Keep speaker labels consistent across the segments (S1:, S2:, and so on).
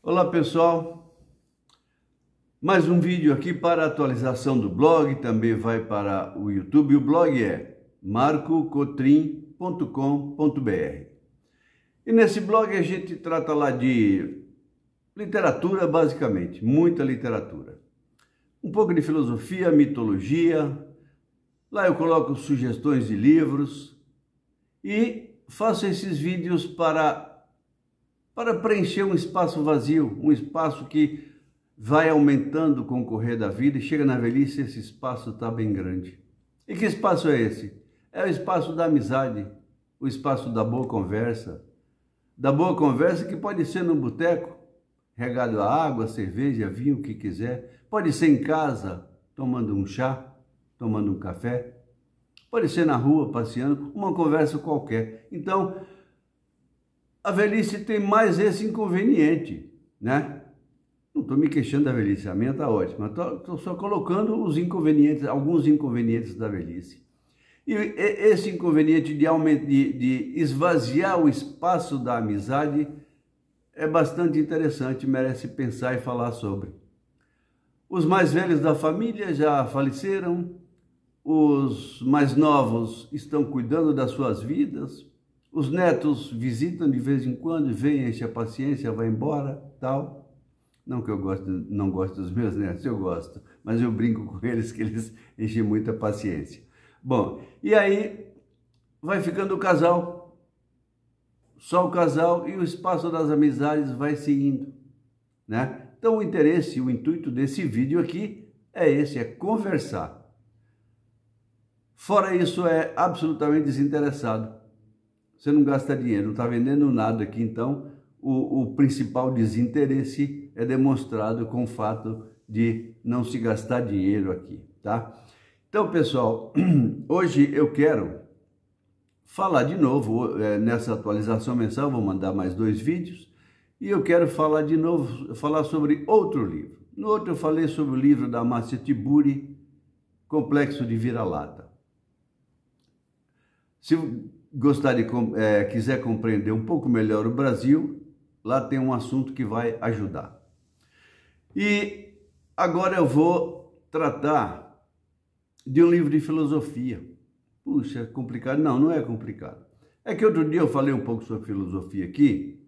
S1: Olá pessoal, mais um vídeo aqui para a atualização do blog, também vai para o YouTube. O blog é marcocotrim.com.br e nesse blog a gente trata lá de literatura, basicamente, muita literatura. Um pouco de filosofia, mitologia, lá eu coloco sugestões de livros e faço esses vídeos para preencher um espaço vazio, um espaço que vai aumentando com o correr da vida e chega na velhice esse espaço está bem grande. E que espaço é esse? É o espaço da amizade, o espaço da boa conversa que pode ser no boteco, regado a água, cerveja, vinho, o que quiser, pode ser em casa, tomando um chá, tomando um café, pode ser na rua, passeando, uma conversa qualquer. Então, a velhice tem mais esse inconveniente, né? Não estou me queixando da velhice, a minha está ótima. Estou só colocando os inconvenientes, alguns inconvenientes da velhice. E esse inconveniente de esvaziar o espaço da amizade é bastante interessante, merece pensar e falar sobre. Os mais velhos da família já faleceram, os mais novos estão cuidando das suas vidas, os netos visitam de vez em quando, vêm, enche a paciência, vai embora, tal. Não que eu não gosto dos meus netos, eu gosto, mas eu brinco com eles que eles enchem muita paciência. Bom, e aí vai ficando o casal, só o casal, e o espaço das amizades vai se indo, né? Então o interesse, o intuito desse vídeo aqui é esse, é conversar. Fora isso, é absolutamente desinteressado. Você não gasta dinheiro, não está vendendo nada aqui, então o principal desinteresse é demonstrado com o fato de não se gastar dinheiro aqui, tá? Então, pessoal, hoje eu quero falar de novo, nessa atualização mensal, vou mandar mais 2 vídeos, e eu quero falar de novo, falar sobre outro livro. No outro eu falei sobre o livro da Márcia Tiburi, Complexo de Vira-Lata. Se quiser compreender um pouco melhor o Brasil, lá tem um assunto que vai ajudar. E agora eu vou tratar de um livro de filosofia. Puxa, é complicado? Não, não é complicado. É que outro dia eu falei um pouco sobre filosofia aqui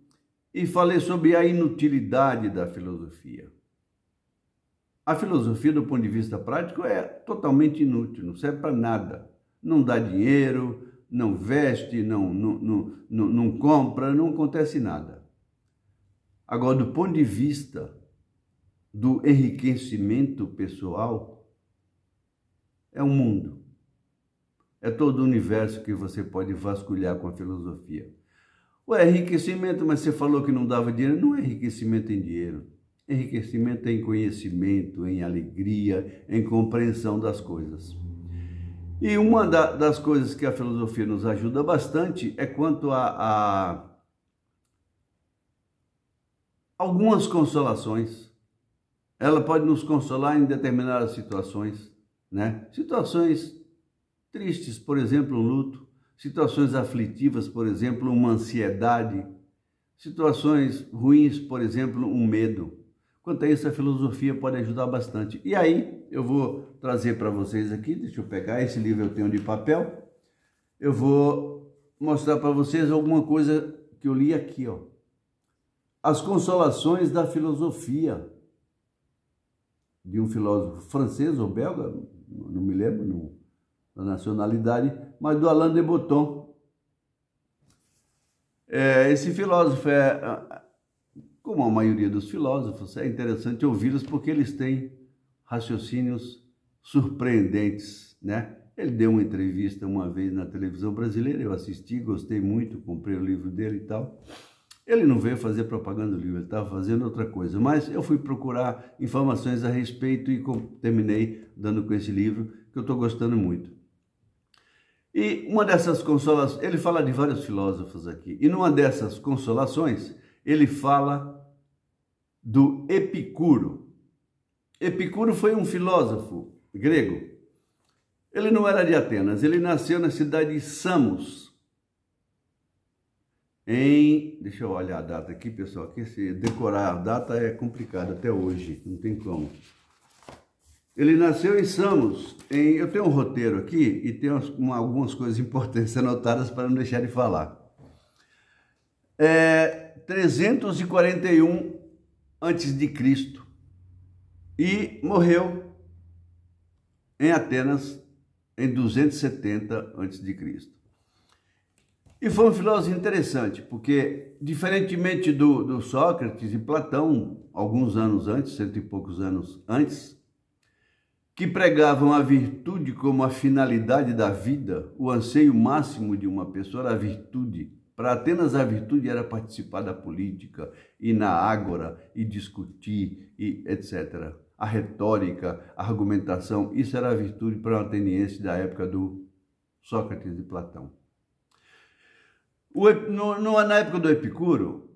S1: e falei sobre a inutilidade da filosofia. A filosofia, do ponto de vista prático, é totalmente inútil, não serve para nada. Não dá dinheiro, não veste, não compra, não acontece nada. Agora, do ponto de vista do enriquecimento pessoal, é um mundo. É todo o universo que você pode vasculhar com a filosofia. Ué, enriquecimento, mas você falou que não dava dinheiro. Não é enriquecimento em dinheiro. Enriquecimento é em conhecimento, em alegria, em compreensão das coisas. E uma das coisas que a filosofia nos ajuda bastante é quanto a algumas consolações. Ela pode nos consolar em determinadas situações, né? Situações tristes, por exemplo, um luto. Situações aflitivas, por exemplo, uma ansiedade. Situações ruins, por exemplo, um medo. Quanto a isso, a filosofia pode ajudar bastante. E aí, eu vou trazer para vocês aqui, deixa eu pegar, esse livro eu tenho de papel, eu vou mostrar para vocês alguma coisa que eu li aqui, ó. As Consolações da Filosofia, de um filósofo francês ou belga, não me lembro da nacionalidade, mas do Alain de Botton. Esse filósofo como a maioria dos filósofos, é interessante ouvi-los porque eles têm raciocínios surpreendentes, né? Ele deu uma entrevista uma vez na televisão brasileira, eu assisti, gostei muito, comprei o livro dele e tal. Ele não veio fazer propaganda do livro, ele estava fazendo outra coisa, mas eu fui procurar informações a respeito e terminei dando com esse livro, que eu estou gostando muito. E uma dessas consolações, ele fala de vários filósofos aqui, e numa dessas consolações, ele fala do Epicuro. Epicuro foi um filósofo grego. Ele não era de Atenas, ele nasceu na cidade de Samos. Deixa eu olhar a data aqui, pessoal, que se decorar a data é complicado até hoje, não tem como. Ele nasceu em Samos, eu tenho um roteiro aqui e tem algumas coisas importantes anotadas para não deixar de falar. 341 antes de Cristo e morreu em Atenas em 270 antes de Cristo. E foi um filósofo interessante, porque, diferentemente do Sócrates e Platão, alguns anos antes, 100 e poucos anos antes, que pregavam a virtude como a finalidade da vida, o anseio máximo de uma pessoa era a virtude. Para Atenas, a virtude era participar da política, ir na ágora, e discutir, e etc. A retórica, a argumentação, isso era a virtude para um ateniense da época do Sócrates e Platão. Na época do Epicuro,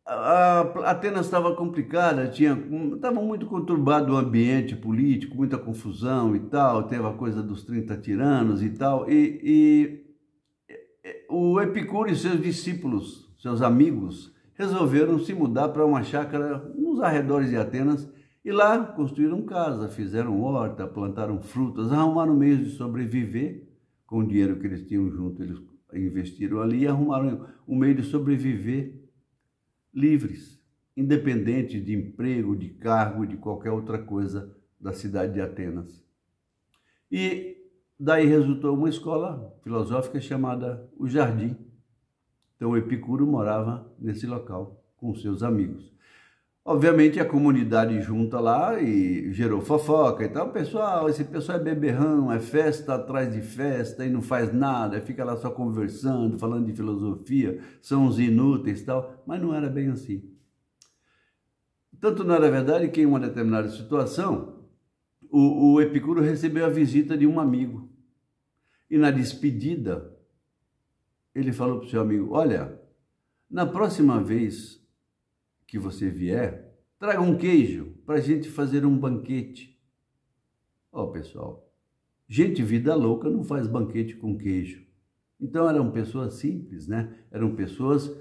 S1: Atenas estava complicada, estava muito conturbado o ambiente político, muita confusão e tal, teve a coisa dos 30 tiranos e tal, e o Epicuro e seus discípulos, seus amigos, resolveram se mudar para uma chácara nos arredores de Atenas e lá construíram casa, fizeram horta, plantaram frutas, arrumaram meios de sobreviver com o dinheiro que eles tinham junto, eles investiram ali e arrumaram um meio de sobreviver livres, independentes de emprego, de cargo, de qualquer outra coisa da cidade de Atenas. E daí resultou uma escola filosófica chamada O Jardim. Então o Epicuro morava nesse local com seus amigos. Obviamente a comunidade junta lá e gerou fofoca e tal. Esse pessoal é beberrão, é festa atrás de festa e não faz nada, fica lá só conversando, falando de filosofia, são uns inúteis e tal. Mas não era bem assim. Tanto não era verdade que em uma determinada situação, o Epicuro recebeu a visita de um amigo. E na despedida, ele falou para o seu amigo, olha, na próxima vez que você vier, traga um queijo para a gente fazer um banquete. Ó, pessoal, gente vida louca não faz banquete com queijo. Então eram pessoas simples, né? Eram pessoas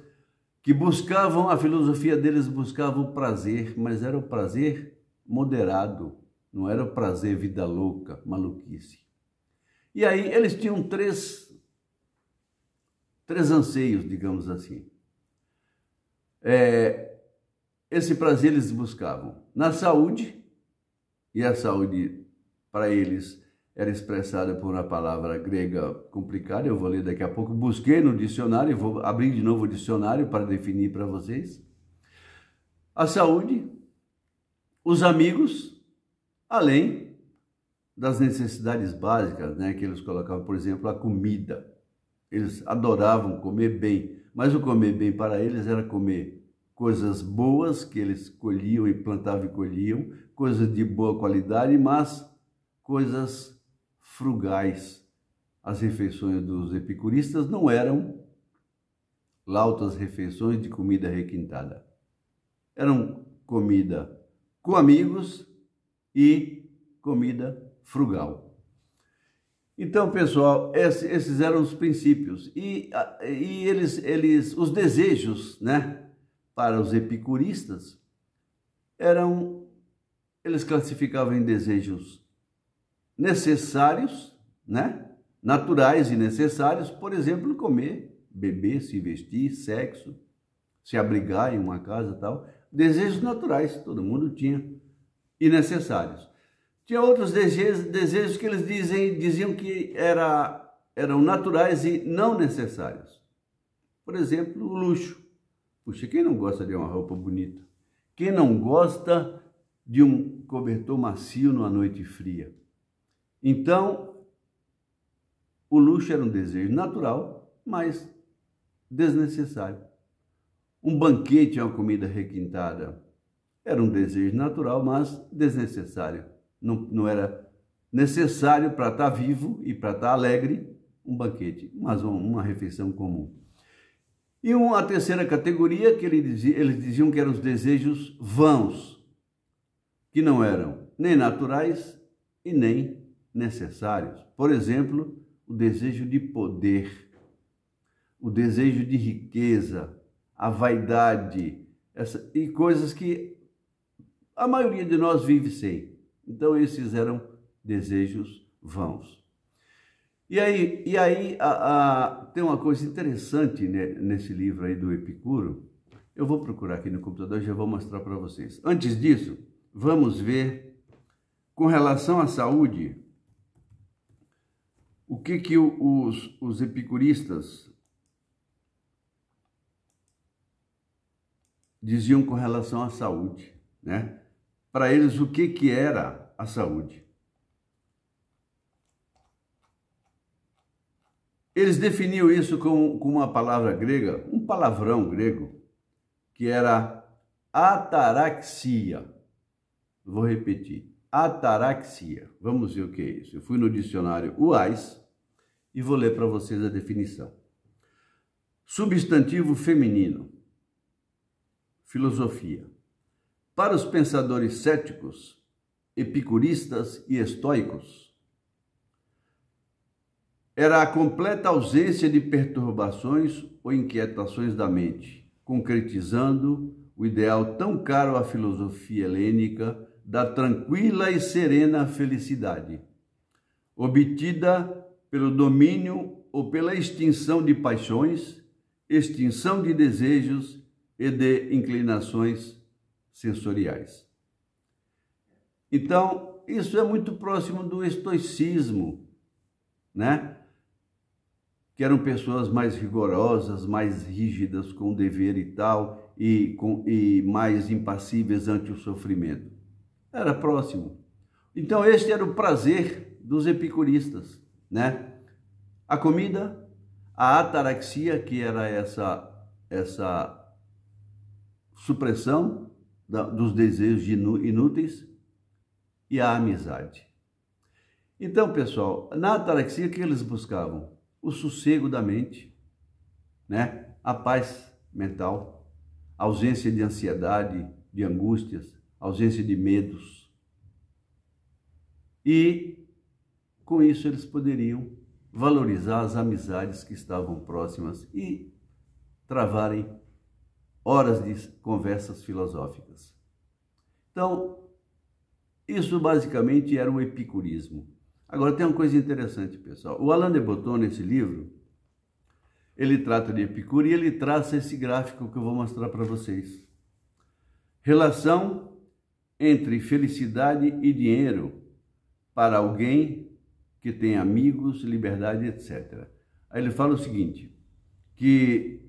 S1: que buscavam, a filosofia deles buscava o prazer, mas era o prazer moderado, não era o prazer vida louca, maluquice. E aí eles tinham três anseios, digamos assim. Esse prazer eles buscavam na saúde, e a saúde para eles era expressada por uma palavra grega complicada, eu vou ler daqui a pouco, busquei no dicionário, vou abrir de novo o dicionário para definir para vocês. A saúde, os amigos, além das necessidades básicas, né, que eles colocavam, por exemplo, a comida. Eles adoravam comer bem, mas o comer bem para eles era comer coisas boas que eles colhiam e plantavam e colhiam, coisas de boa qualidade, mas coisas frugais. As refeições dos epicuristas não eram lautas refeições de comida requintada. Eram comida com amigos e comida frugal. Então, pessoal, esses eram os princípios. E os desejos, né? Para os epicuristas, eles classificavam em desejos necessários, né? Naturais e necessários, por exemplo, comer, beber, se vestir, sexo, se abrigar em uma casa e tal. Desejos naturais, todo mundo tinha, e necessários. Tinha outros desejos que eles diziam que eram naturais e não necessários. Por exemplo, o luxo. Puxa, quem não gosta de uma roupa bonita? Quem não gosta de um cobertor macio numa noite fria? Então, o luxo era um desejo natural, mas desnecessário. Um banquete é uma comida requintada. Era um desejo natural, mas desnecessário. Não era necessário para estar vivo e para estar alegre um banquete, mas uma refeição comum. E uma terceira categoria que eles diziam que eram os desejos vãos, que não eram nem naturais e nem necessários. Por exemplo, o desejo de poder. o desejo de riqueza, a vaidade, e coisas que a maioria de nós vive sem. Então esses eram desejos vãos. E aí tem uma coisa interessante, né, nesse livro aí do Epicuro. Eu vou procurar aqui no computador e já vou mostrar para vocês. Antes disso, vamos ver, com relação à saúde, o que os epicuristas diziam com relação à saúde, né? Para eles, o que era a saúde? Eles definiam isso com uma palavra grega, um palavrão grego, que era ataraxia. Vou repetir, ataraxia. Vamos ver o que é isso. Eu fui no dicionário UAS e vou ler para vocês a definição. Substantivo feminino. Filosofia. Para os pensadores céticos, epicuristas e estoicos, era a completa ausência de perturbações ou inquietações da mente, concretizando o ideal tão caro à filosofia helênica da tranquila e serena felicidade, obtida pelo domínio ou pela extinção de paixões, extinção de desejos e de inclinações sensoriais. Então, isso é muito próximo do estoicismo, né? Que eram pessoas mais rigorosas, mais rígidas com o dever e tal, e mais impassíveis ante o sofrimento. Era próximo. Então, este era o prazer dos epicuristas, né? A comida, a ataraxia, que era essa supressão dos desejos inúteis, e a amizade. Então, pessoal, na ataraxia, o que eles buscavam? O sossego da mente, né? A paz mental, a ausência de ansiedade, de angústias, ausência de medos. E, com isso, eles poderiam valorizar as amizades que estavam próximas e travarem horas de conversas filosóficas. Então, isso basicamente era o epicurismo. Agora, tem uma coisa interessante, pessoal. O Alain de Botton, nesse livro, ele trata de Epicuro e ele traça esse gráfico que eu vou mostrar para vocês. Relação entre felicidade e dinheiro para alguém que tem amigos, liberdade, etc. Aí ele fala o seguinte, que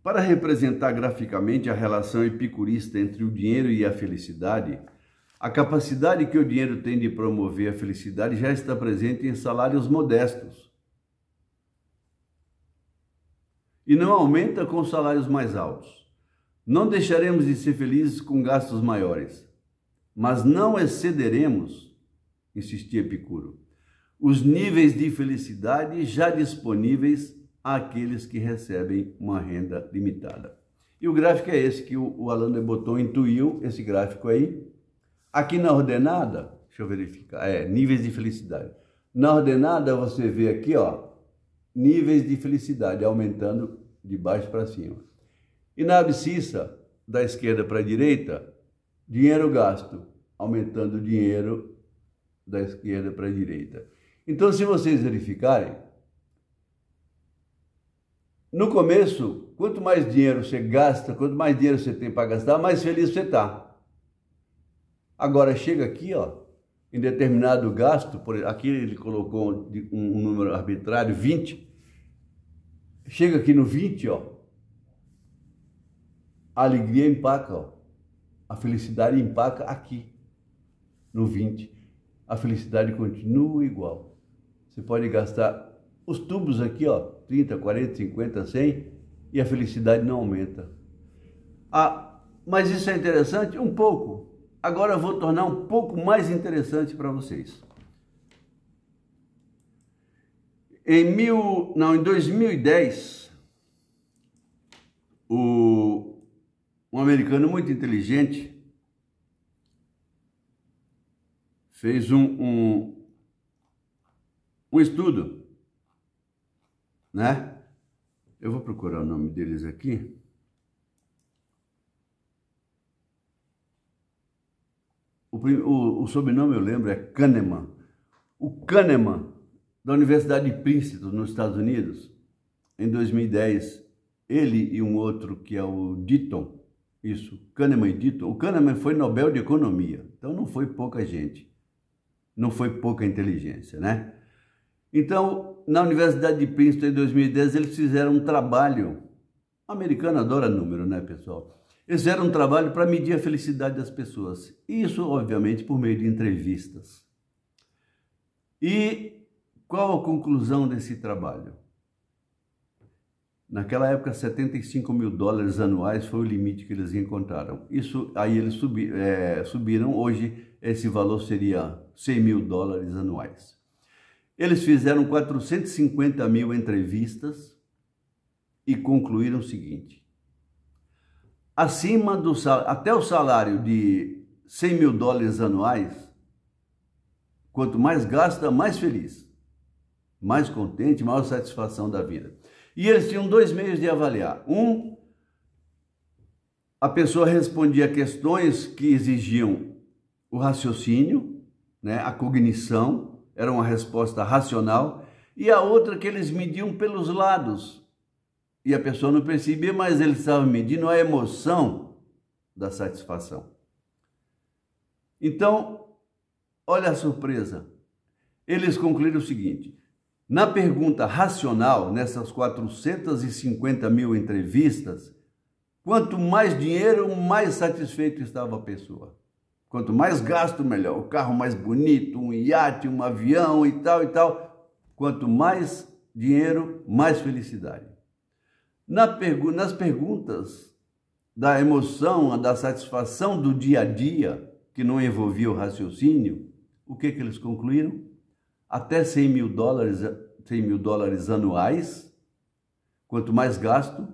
S1: para representar graficamente a relação epicurista entre o dinheiro e a felicidade, a capacidade que o dinheiro tem de promover a felicidade já está presente em salários modestos. E não aumenta com salários mais altos. Não deixaremos de ser felizes com gastos maiores, mas não excederemos, insistia Epicuro, os níveis de felicidade já disponíveis àqueles que recebem uma renda limitada. E o gráfico é esse que o Alain de Botton intuiu, esse gráfico aí. Aqui na ordenada, deixa eu verificar, níveis de felicidade. Na ordenada você vê aqui, ó, níveis de felicidade aumentando de baixo para cima. E na abscissa, da esquerda para a direita, dinheiro gasto, aumentando o dinheiro da esquerda para a direita. Então, se vocês verificarem, no começo, quanto mais dinheiro você gasta, quanto mais dinheiro você tem para gastar, mais feliz você está. Agora, chega aqui, ó, em determinado gasto, aqui ele colocou um número arbitrário, 20, chega aqui no 20, ó, a alegria empaca, ó, a felicidade empaca aqui, no 20. A felicidade continua igual. Você pode gastar os tubos aqui, ó, 30, 40, 50, 100, e a felicidade não aumenta. Mas isso é interessante? Um pouco. Agora eu vou tornar um pouco mais interessante para vocês. Em 2010, um americano muito inteligente fez um estudo né? Eu vou procurar o nome deles aqui. O sobrenome eu lembro é Kahneman. O Kahneman, da Universidade de Princeton, nos Estados Unidos, em 2010, ele e um outro que é o Deaton, isso, Kahneman e Deaton. O Kahneman foi Nobel de Economia, então não foi pouca gente, não foi pouca inteligência, né? Então, na Universidade de Princeton, em 2010, eles fizeram um trabalho, o americano adora número, né, pessoal? Eles fizeram um trabalho para medir a felicidade das pessoas. Isso, obviamente, por meio de entrevistas. E qual a conclusão desse trabalho? Naquela época, 75 mil dólares anuais foi o limite que eles encontraram. Isso aí eles subiram. Hoje, esse valor seria 100 mil dólares anuais. Eles fizeram 450 mil entrevistas e concluíram o seguinte: acima do salário, até o salário de 100 mil dólares anuais, quanto mais gasta, mais feliz, mais contente, maior satisfação da vida. E eles tinham 2 meios de avaliar. A pessoa respondia questões que exigiam o raciocínio, né, a cognição, era uma resposta racional, e a outra que eles mediam pelos lados. E a pessoa não percebia, mas eles estavam medindo a emoção da satisfação. Então, olha a surpresa. Eles concluíram o seguinte: na pergunta racional, nessas 450 mil entrevistas, quanto mais dinheiro, mais satisfeito estava a pessoa. Quanto mais gasto, melhor. O carro mais bonito, um iate, um avião e tal e tal. Quanto mais dinheiro, mais felicidade. Nas perguntas da emoção, da satisfação do dia a dia, que não envolvia o raciocínio, o que eles concluíram? Até 100 mil dólares anuais, quanto mais gasto.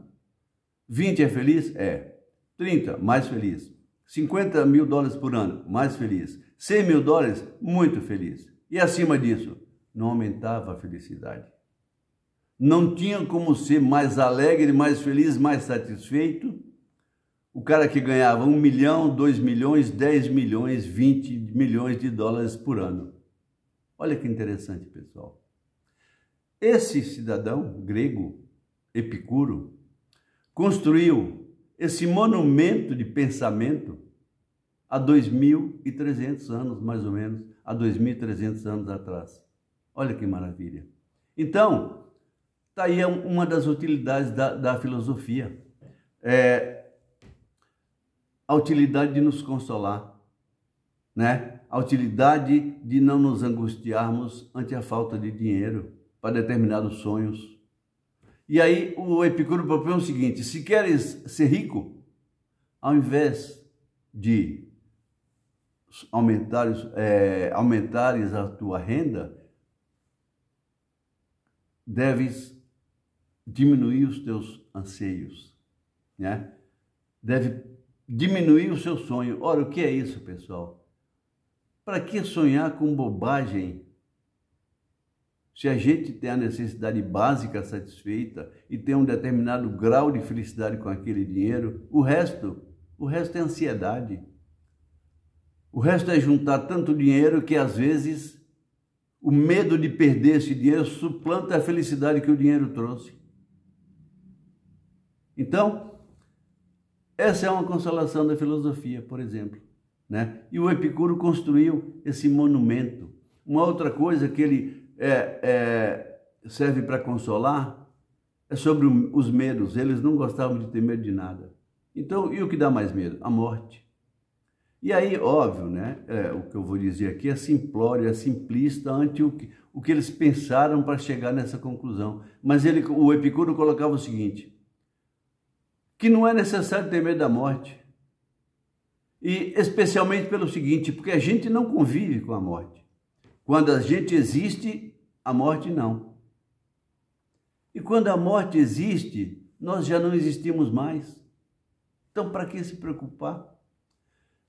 S1: 20 é feliz? É. 30, mais feliz. 50 mil dólares por ano, mais feliz. 100 mil dólares, muito feliz. E acima disso, não aumentava a felicidade. Não tinha como ser mais alegre, mais feliz, mais satisfeito o cara que ganhava 1 milhão, 2 milhões, 10 milhões, 20 milhões de dólares por ano. Olha que interessante, pessoal. Esse cidadão grego, Epicuro, construiu esse monumento de pensamento há 2.300 anos, mais ou menos, há 2.300 anos atrás. Olha que maravilha. Então, está aí uma das utilidades da filosofia. A utilidade de nos consolar, né? A utilidade de não nos angustiarmos ante a falta de dinheiro para determinados sonhos. E aí o Epicuro propõe o seguinte: se queres ser rico, ao invés de aumentares a tua renda, deves diminuir os teus anseios, né? Deve diminuir o seu sonho. Ora, o que é isso, pessoal? Para que sonhar com bobagem? Se a gente tem a necessidade básica satisfeita e tem um determinado grau de felicidade com aquele dinheiro, o resto é ansiedade. O resto é juntar tanto dinheiro que às vezes o medo de perder esse dinheiro suplanta a felicidade que o dinheiro trouxe. Então, essa é uma consolação da filosofia, por exemplo, né? E o Epicuro construiu esse monumento. Uma outra coisa que ele serve para consolar é sobre os medos. Eles não gostavam de ter medo de nada. Então, e o que dá mais medo? A morte. E aí, óbvio, né? O que eu vou dizer aqui é simplório, é simplista ante o que eles pensaram para chegar nessa conclusão. Mas o Epicuro colocava o seguinte: que não é necessário ter medo da morte. E especialmente pelo seguinte, porque a gente não convive com a morte. Quando a gente existe, a morte não. E quando a morte existe, nós já não existimos mais. Então, para que se preocupar?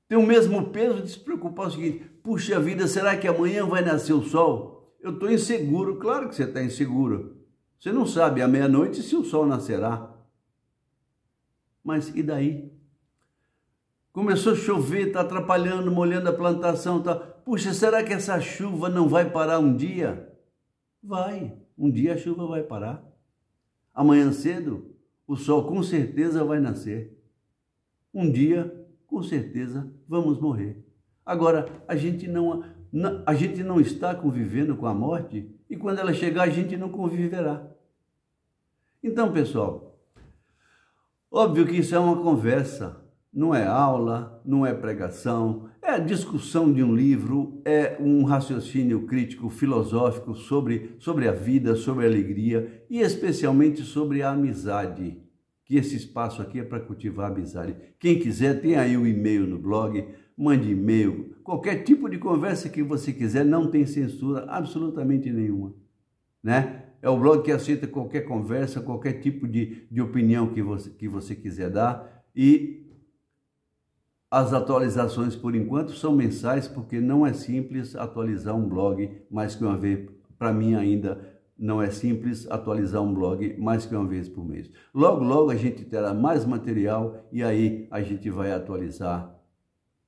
S1: Tem o mesmo peso de se preocupar o seguinte: puxa vida, será que amanhã vai nascer o sol? Eu estou inseguro. Claro que você está inseguro. Você não sabe à meia-noite se o sol nascerá. Mas e daí? Começou a chover, está atrapalhando, molhando a plantação. Tá... Puxa, será que essa chuva não vai parar um dia? Vai, um dia a chuva vai parar. Amanhã cedo, o sol com certeza vai nascer. Um dia, com certeza, vamos morrer. Agora, a gente não está convivendo com a morte e quando ela chegar, a gente não conviverá. Então, pessoal, óbvio que isso é uma conversa, não é aula, não é pregação, é a discussão de um livro, é um raciocínio crítico, filosófico sobre a vida, sobre a alegria e especialmente sobre a amizade, que esse espaço aqui é para cultivar a amizade. Quem quiser, tem aí o e-mail no blog, mande e-mail, qualquer tipo de conversa que você quiser, não tem censura absolutamente nenhuma, né? É o blog que aceita qualquer conversa, qualquer tipo de opinião que você quiser dar. E as atualizações, por enquanto, são mensais, porque não é simples atualizar um blog mais que uma vez. Para mim, ainda não é simples atualizar um blog mais que uma vez por mês. Logo, logo, a gente terá mais material e aí a gente vai atualizar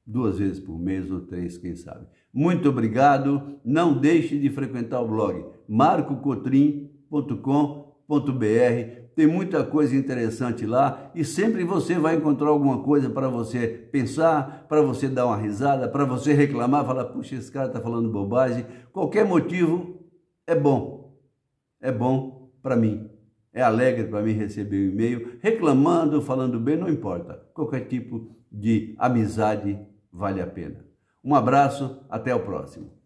S1: 2 vezes por mês ou 3, quem sabe. Muito obrigado. Não deixe de frequentar o blog marcocotrim.com.br. Tem muita coisa interessante lá e sempre você vai encontrar alguma coisa para você pensar, para você dar uma risada, para você reclamar, falar, puxa, esse cara está falando bobagem. Qualquer motivo é bom para mim. É alegre para mim receber o e-mail, reclamando, falando bem, não importa. Qualquer tipo de amizade vale a pena. Um abraço, até o próximo.